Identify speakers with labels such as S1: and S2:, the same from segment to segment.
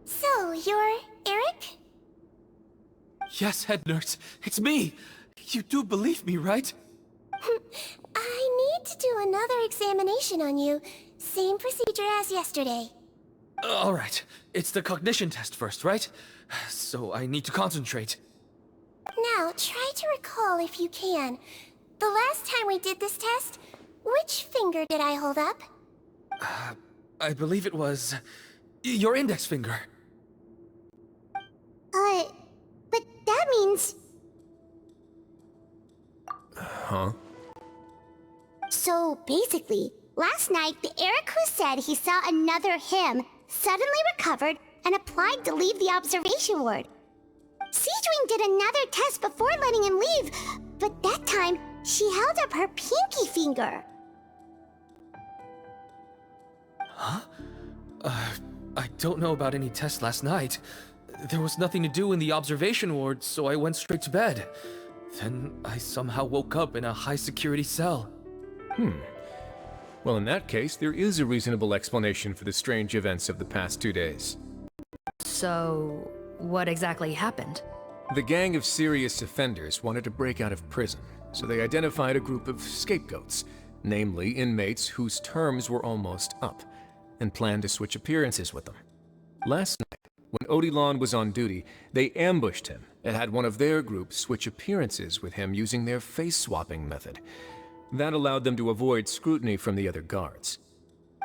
S1: So, you're Erick?
S2: Yes, head nurse. It's me. You do believe me, right?
S1: I need to do another examination on you. Same procedure as yesterday.
S2: All right. It's the cognition test first, right? So I need to concentrate.
S1: Now, try to recall if you can. The last time we did this test, which finger did I hold up?
S2: I believe it was your index finger.
S1: But that means...
S3: Huh?
S1: So, basically, last night, the Erick who said he saw another him suddenly recovered and applied to leave the observation ward. Sijuing did another test before letting him leave, but that time, she held up her pinky finger.
S2: Huh? I don't know about any tests last night. There was nothing to do in the observation ward, so I went straight to bed. Then I somehow woke up in a high-security cell.
S3: Well, in that case, there is a reasonable explanation for the strange events of the past 2 days.
S4: So, what exactly happened?
S3: The gang of serious offenders wanted to break out of prison, so they identified a group of scapegoats, namely inmates whose terms were almost up, and planned to switch appearances with them. Last night, when Odilon was on duty, they ambushed him and had one of their group switch appearances with him using their face-swapping method. That allowed them to avoid scrutiny from the other guards.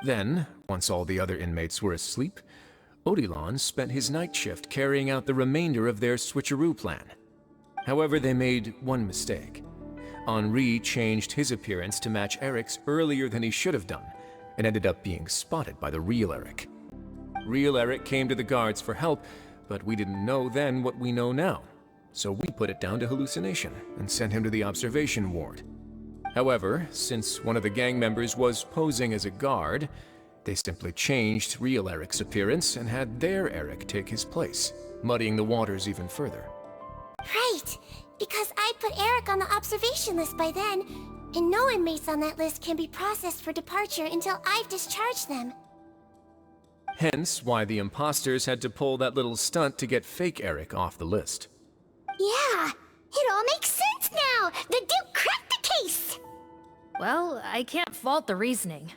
S3: Then, once all the other inmates were asleep, Odilon spent his night shift carrying out the remainder of their switcheroo plan. However, they made one mistake. Henri changed his appearance to match Erick's earlier than he should have done, and ended up being spotted by the real Erick. Real Erick came to the guards for help, but we didn't know then what we know now, so we put it down to hallucination and sent him to the observation ward. However, since one of the gang members was posing as a guard, they simply changed real Erick's appearance and had their Erick take his place, muddying the waters even further.
S1: Right, because I put Erick on the observation list by then, and no inmates on that list can be processed for departure until I've discharged them.
S3: Hence why the imposters had to pull that little stunt to get fake Erick off the list.
S1: Yeah, it all makes sense now! The Duke cracked the case!
S4: Well, I can't fault the reasoning.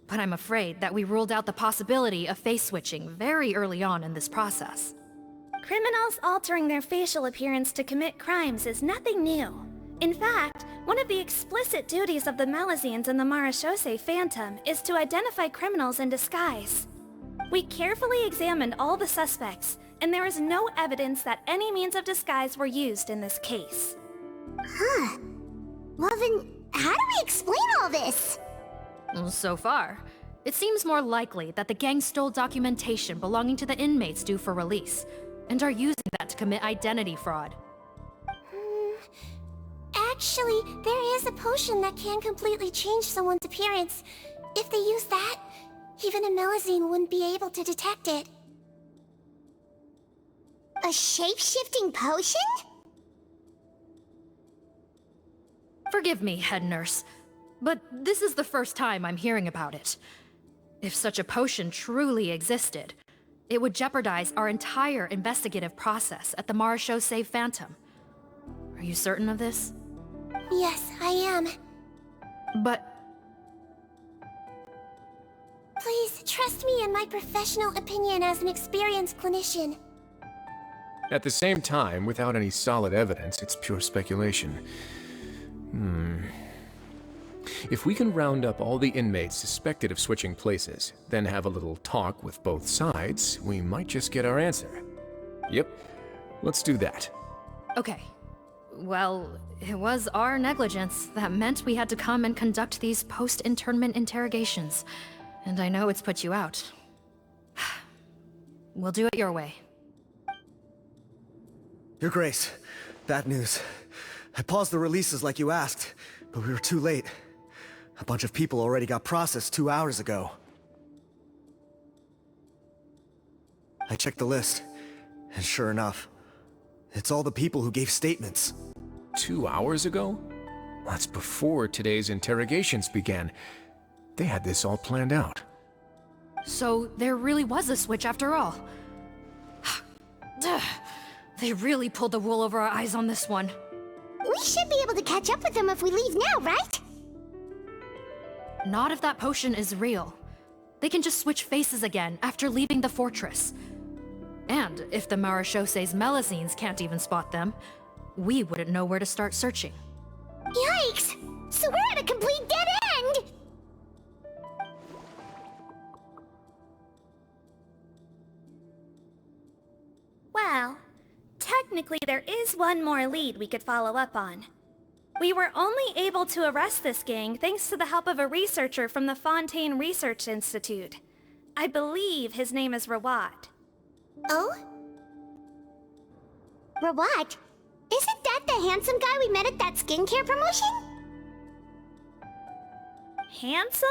S4: But I'm afraid that we ruled out the possibility of face switching very early on in this process.
S5: Criminals altering their facial appearance to commit crimes is nothing new. In fact, one of the explicit duties of the Malazines in the Marechaussee Phantom is to identify criminals in disguise. We carefully examined all the suspects, and there is no evidence that any means of disguise were used in this case.
S1: Huh. Well then, how do we explain all this?
S4: So far, it seems more likely that the gang stole documentation belonging to the inmates due for release, and are using that to commit identity fraud.
S1: Actually, there is a potion that can completely change someone's appearance. If they use that, even a Malazine wouldn't be able to detect it. A shape-shifting potion?
S4: Forgive me, head nurse, but this is the first time I'm hearing about it. If such a potion truly existed, it would jeopardize our entire investigative process at the Marechaussee Phantom. Are you certain of this?
S1: Yes, I am.
S4: But...
S1: Please, trust me in my professional opinion as an experienced clinician.
S3: At the same time, without any solid evidence, it's pure speculation. If we can round up all the inmates suspected of switching places, then have a little talk with both sides, we might just get our answer. Yep, let's do that.
S4: Okay. Well, it was our negligence that meant we had to come and conduct these post-internment interrogations. And I know it's put you out. We'll do it your way.
S6: Your Grace, bad news. I paused the releases like you asked, but we were too late. A bunch of people already got processed 2 hours ago. I checked the list, and sure enough, it's all the people who gave statements.
S3: 2 hours ago? That's before today's interrogations began. They had this all planned out.
S4: So there really was a switch after all. They really pulled the wool over our eyes on this one.
S1: We should be able to catch up with them if we leave now, right?
S4: Not if that potion is real. They can just switch faces again after leaving the fortress. And if the Marachaussées Melusines can't even spot them, we wouldn't know where to start searching.
S1: Yikes! So we're at a complete dead end!
S5: Well, technically there is one more lead we could follow up on. We were only able to arrest this gang thanks to the help of a researcher from the Fontaine Research Institute. I believe his name is Rawat.
S1: Oh? Rawat? Isn't that the handsome guy we met at that skincare promotion?
S5: Handsome?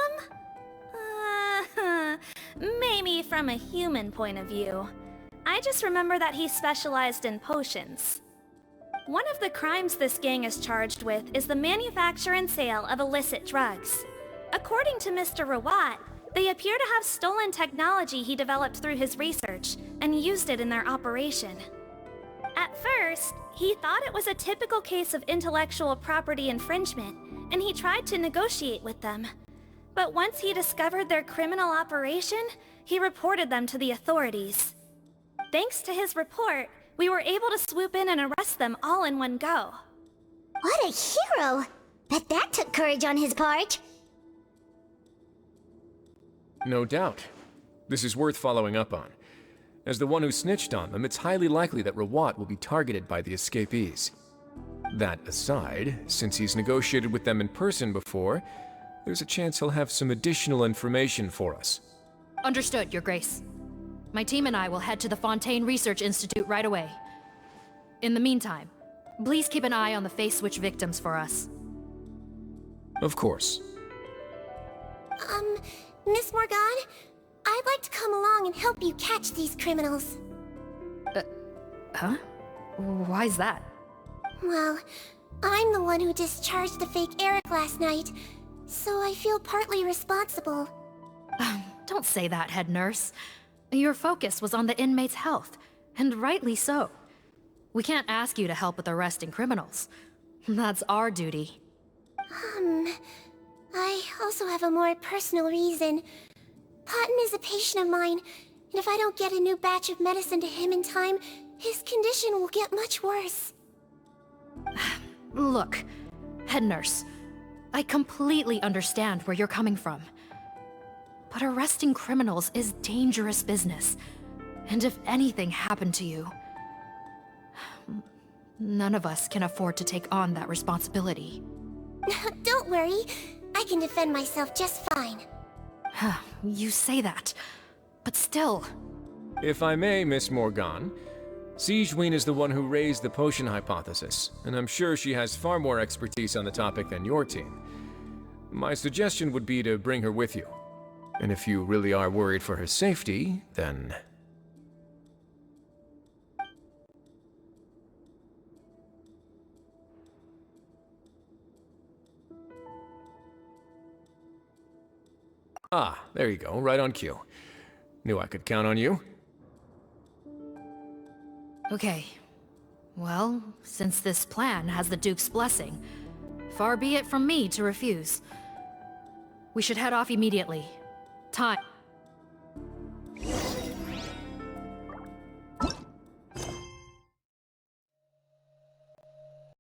S5: Maybe from a human point of view. I just remember that he specialized in potions. One of the crimes this gang is charged with is the manufacture and sale of illicit drugs. According to Mr. Rawat, they appear to have stolen technology he developed through his research and used it in their operation. At first, he thought it was a typical case of intellectual property infringement, and he tried to negotiate with them. But once he discovered their criminal operation, he reported them to the authorities. Thanks to his report, we were able to swoop in and arrest them all in one go.
S1: What a hero! Bet that took courage on his part.
S3: No doubt. This is worth following up on. As the one who snitched on them, it's highly likely that Rawat will be targeted by the escapees. That aside, since he's negotiated with them in person before, there's a chance he'll have some additional information for us.
S4: Understood, Your Grace. My team and I will head to the Fontaine Research Institute right away. In the meantime, please keep an eye on the face switch victims for us.
S3: Of course.
S1: Miss Morgan, I'd like to come along and help you catch these criminals.
S4: Huh? Why's that?
S1: Well, I'm the one who discharged the fake Erick last night, so I feel partly responsible.
S4: Don't say that, head nurse. Your focus was on the inmates' health, and rightly so. We can't ask you to help with arresting criminals. That's our duty.
S1: I also have a more personal reason. Cotton is a patient of mine, and if I don't get a new batch of medicine to him in time, his condition will get much worse.
S4: Look, head nurse, I completely understand where you're coming from. But arresting criminals is dangerous business. And if anything happened to you, none of us can afford to take on that responsibility.
S1: Don't worry, I can defend myself just fine.
S4: You say that, but still...
S3: If I may, Miss Morgan, Sigewinne is the one who raised the potion hypothesis, and I'm sure she has far more expertise on the topic than your team. My suggestion would be to bring her with you. And if you really are worried for her safety, then... Ah, there you go, right on cue. Knew I could count on you.
S4: Okay. Well, since this plan has the Duke's blessing, far be it from me to refuse. We should head off immediately. Time.